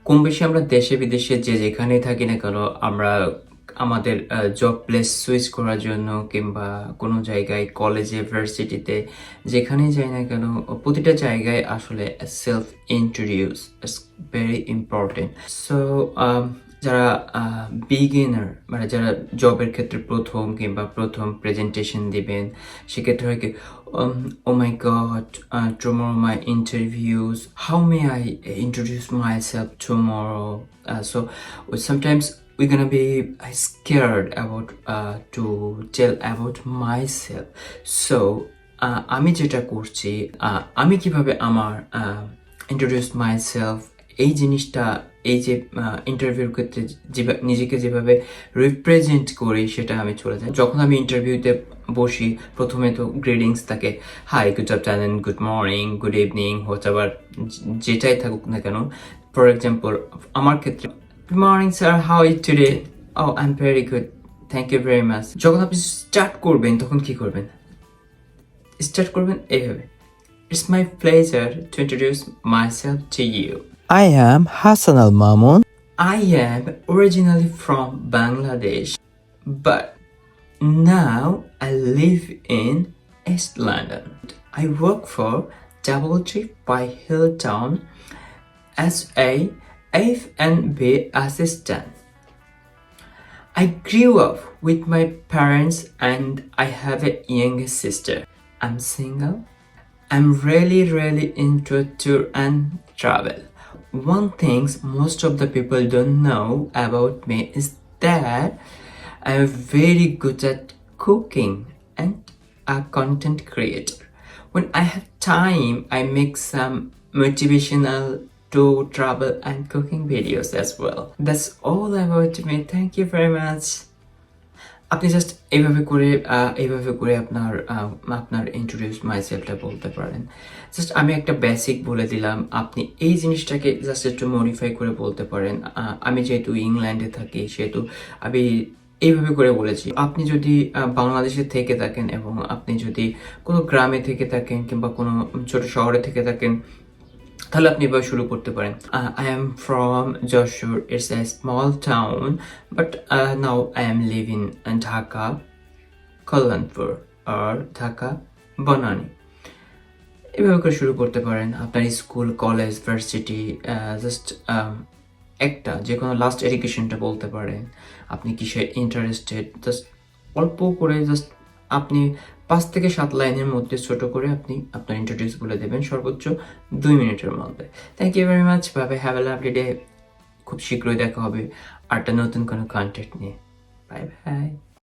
কম বেশি আমরা দেশে বিদেশে যে যেখানেই থাকি না কেন আমরা আমাদের জব প্লেস সুইচ করার জন্য কিংবা কোনো জায়গায় কলেজে ভার্সিটিতে যেখানেই যাই না কেন প্রতিটা জায়গায় আসলে self introduce it's very important. So যারা বিগিনার মানে যারা জবের ক্ষেত্রে প্রথম কিংবা প্রথম প্রেজেন্টেশন দিবেন সেক্ষেত্রে হয় কি oh my god, tomorrow my interviews, how may I introduce myself tomorrow? So sometimes we're gonna be scared about to tell about myself. So আমি যেটা করছি আমি কিভাবে আমার introduce myself এই জিনিসটা এই যে ইন্টারভিউর ক্ষেত্রে নিজেকে যেভাবে রিপ্রেজেন্ট করি সেটা আমি চলে যাই। যখন আমি ইন্টারভিউতে বসি প্রথমে তো গ্রিটিংস থাকে, hi, good afternoon, good morning, good evening, whatever যেটাই থাকুক না কেন। ফর এক্সাম্পল আমার ক্ষেত্রে, good morning sir, how are you today? Oh I am very good, thank you very much. যখন আপনি স্টার্ট করবেন তখন কি করবেন? স্টার্ট করবেন এইভাবে, it's my pleasure to introduce myself to you. I am Hassan Al Mamun. I am originally from Bangladesh, but now I live in East London. I work for Doubletree by Hilltown as a F&B assistant. I grew up with my parents and I have a younger sister. I'm single. I'm really into tour and travel. One thing most of the people don't know about me is that I'm very good at cooking and a content creator. When I have time, I make some motivational to travel and cooking videos as well. That's all about me. Thank you very much. আপনি just এইভাবে করে আপনার introduce মাইসেলফটা বলতে পারেন। Just আমি একটা basic বলে দিলাম, আপনি এই জিনিসটাকে জাস্ট একটু মডিফাই করে বলতে পারেন। আমি যেহেতু ইংল্যান্ডে থাকি সেহেতু আমি এইভাবে করে বলেছি। আপনি যদি বাংলাদেশে থেকে থাকেন এবং আপনি যদি কোনো গ্রামে থেকে থাকেন কিংবা কোনো ছোট শহরে থেকে থাকেন তাহলে আপনি এবার শুরু করতে পারেন। I am from Joshua. It's a small town, but now I am living in Dhaka, Kallanpur or Dhaka, Banani. এভাবে করে শুরু করতে পারেন। আপনার স্কুল, কলেজ, ভার্সিটি, জাস্ট একটা যে কোনো লাস্ট এডুকেশনটা বলতে পারেন। আপনি কিসে ইন্টারেস্টেড, জাস্ট অল্প করে জাস্ট আপনি 5 থেকে 7 লাইনের মধ্যে ছোট করে আপনি আপনার ইন্ট্রোডিউস বলে দেবেন সর্বোচ্চ 2 মিনিটের মধ্যে। Thank you very much, bye, have a lovely day. খুব শীঘ্রই দেখা হবে আরেকটা নতুন কোনো কন্টেন্ট নিয়ে। Bye by.